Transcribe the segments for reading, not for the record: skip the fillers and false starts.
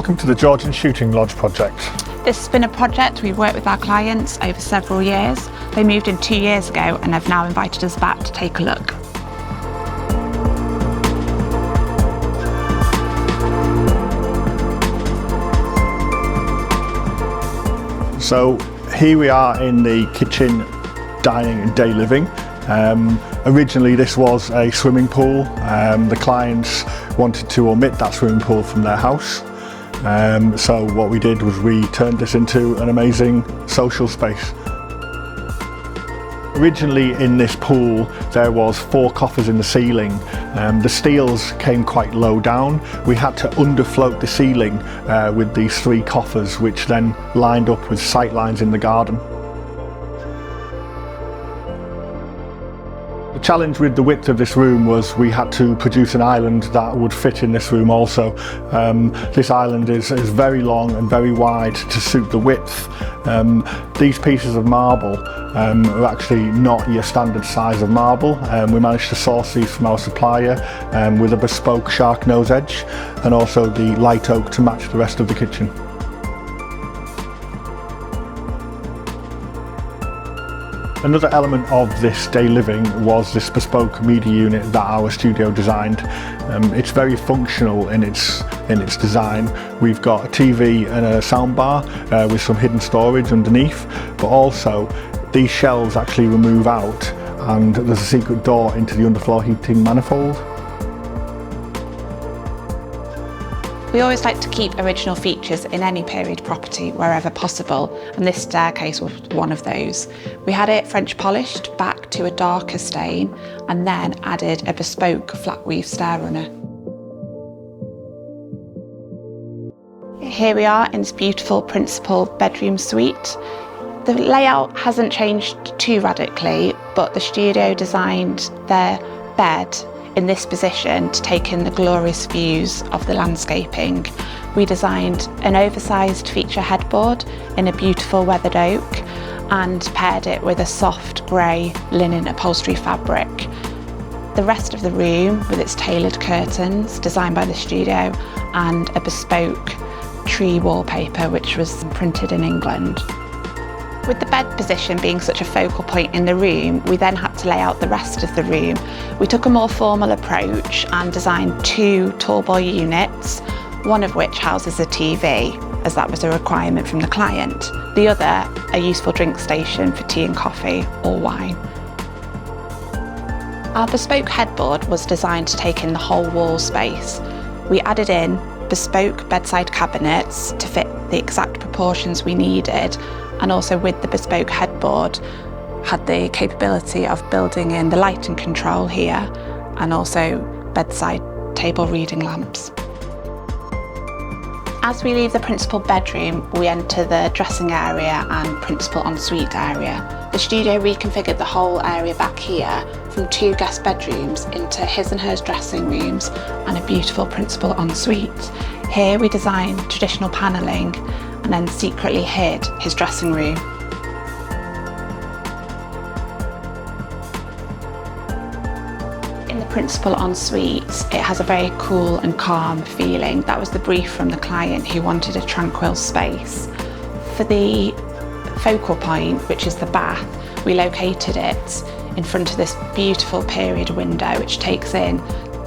Welcome to the Georgian Shooting Lodge project. This has been a project we've worked with our clients over several years. They moved in 2 years ago and have now invited us back to take a look. So here we are in the kitchen, dining and day living. Originally this was a swimming pool. The clients wanted to omit that swimming pool from their house. So what we did was we turned this into an amazing social space. Originally in this pool there was 4 coffers in the ceiling. The steels came quite low down. We had to underfloat the ceiling with these 3 coffers, which then lined up with sight lines in the garden. The challenge with the width of this room was we had to produce an island that would fit in this room also. This island is very long and very wide to suit the width. These pieces of marble are actually not your standard size of marble. We managed to source these from our supplier with a bespoke shark nose edge and also the light oak to match the rest of the kitchen. Another element of this day living was this bespoke media unit that our studio designed. It's very functional in its design. We've got a TV and a soundbar with some hidden storage underneath, but also these shelves actually remove out and there's a secret door into the underfloor heating manifold. We always like to keep original features in any period property wherever possible, and this staircase was one of those. We had it French polished back to a darker stain and then added a bespoke flat weave stair runner. Here we are in this beautiful principal bedroom suite. The layout hasn't changed too radically, but the studio designed their bed in this position to take in the glorious views of the landscaping. We designed an oversized feature headboard in a beautiful weathered oak and paired it with a soft grey linen upholstery fabric. The rest of the room with its tailored curtains designed by the studio and a bespoke tree wallpaper which was printed in England. With the bed position being such a focal point in the room, we then had to lay out the rest of the room. We took a more formal approach and designed 2 tall boy units, one of which houses a TV, as that was a requirement from the client. The other, a useful drink station for tea and coffee or wine. Our bespoke headboard was designed to take in the whole wall space. We added in bespoke bedside cabinets to fit the exact proportions we needed, and also with the bespoke headboard had the capability of building in the lighting control here and also bedside table reading lamps. As we leave the principal bedroom, we enter the dressing area and principal ensuite area. The studio reconfigured the whole area back here from 2 guest bedrooms into his and hers dressing rooms and a beautiful principal ensuite. Here we designed traditional panelling and then secretly hid his dressing room. In the principal ensuite, it has a very cool and calm feeling. That was the brief from the client who wanted a tranquil space. For the focal point, which is the bath, we located it in front of this beautiful period window which takes in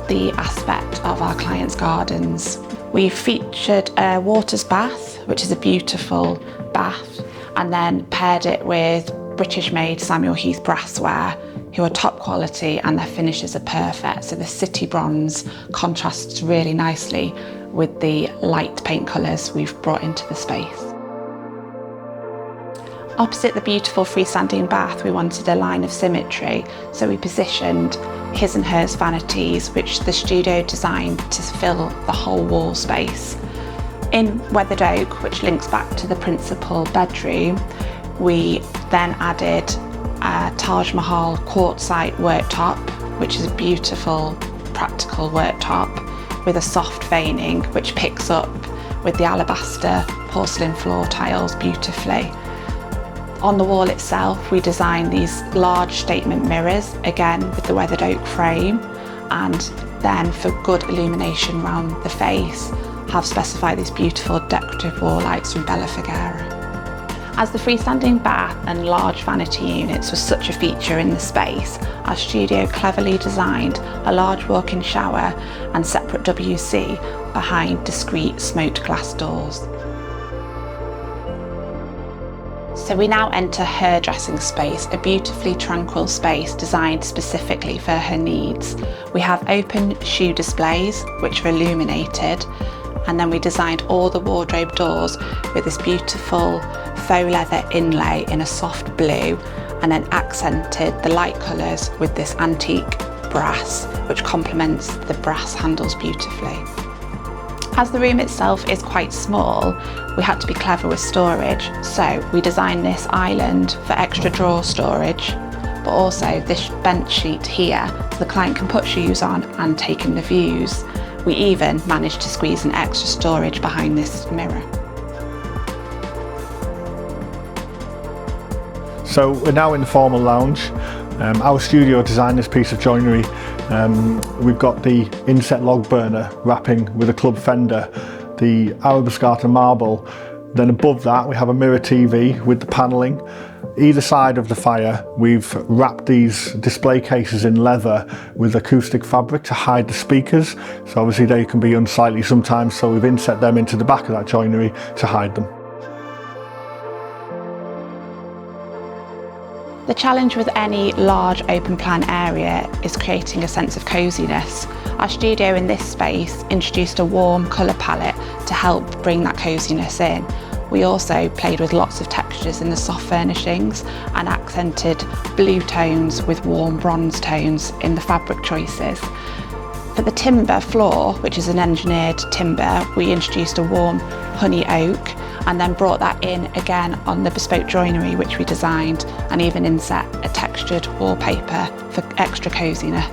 the aspect of our clients' gardens. We've featured a waters bath, which is a beautiful bath, and then paired it with British-made Samuel Heath brassware, who are top quality and their finishes are perfect. So the city bronze contrasts really nicely with the light paint colours we've brought into the space. Opposite the beautiful freestanding bath, we wanted a line of symmetry, so we positioned his and hers vanities, which the studio designed to fill the whole wall space. In weathered oak, which links back to the principal bedroom, we then added a Taj Mahal quartzite worktop, which is a beautiful practical worktop with a soft veining which picks up with the alabaster porcelain floor tiles beautifully. On the wall itself, we designed these large statement mirrors, again with the weathered oak frame, and then for good illumination around the face, have specified these beautiful decorative wall lights from Bella Figuera. As the freestanding bath and large vanity units was such a feature in the space, our studio cleverly designed a large walk-in shower and separate WC behind discreet smoked glass doors. So we now enter her dressing space, a beautifully tranquil space designed specifically for her needs. We have open shoe displays, which are illuminated, and then we designed all the wardrobe doors with this beautiful faux leather inlay in a soft blue, and then accented the light colours with this antique brass, which complements the brass handles beautifully. As the room itself is quite small, we had to be clever with storage, so we designed this island for extra drawer storage, but also this bench sheet here so the client can put shoes on and take in the views. We even managed to squeeze an extra storage behind this mirror. So we're now in the formal lounge. Our studio designed this piece of joinery. We've got the inset log burner wrapping with a club fender, the arabescata marble. Then above that we have a mirror TV with the panelling. Either side of the fire we've wrapped these display cases in leather with acoustic fabric to hide the speakers. So obviously they can be unsightly sometimes, so we've inset them into the back of that joinery to hide them. The challenge with any large open plan area is creating a sense of coziness. Our studio in this space introduced a warm colour palette to help bring that coziness in. We also played with lots of textures in the soft furnishings and accented blue tones with warm bronze tones in the fabric choices. For the timber floor, which is an engineered timber, we introduced a warm honey oak and then brought that in again on the bespoke joinery which we designed, and even inset a textured wallpaper for extra coziness.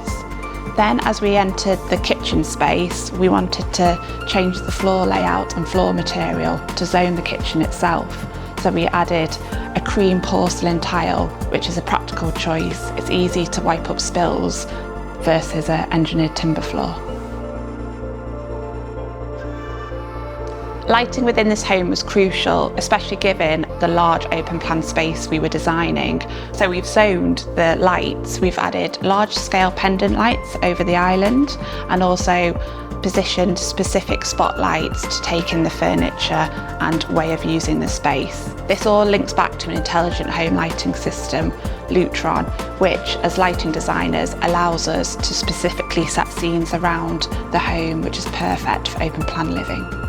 Then as we entered the kitchen space, we wanted to change the floor layout and floor material to zone the kitchen itself. So we added a cream porcelain tile, which is a practical choice. It's easy to wipe up spills versus an engineered timber floor. Lighting within this home was crucial, especially given the large open plan space we were designing. So we've zoned the lights, we've added large scale pendant lights over the island and also positioned specific spotlights to take in the furniture and way of using the space. This all links back to an intelligent home lighting system, Lutron, which as lighting designers allows us to specifically set scenes around the home, which is perfect for open plan living.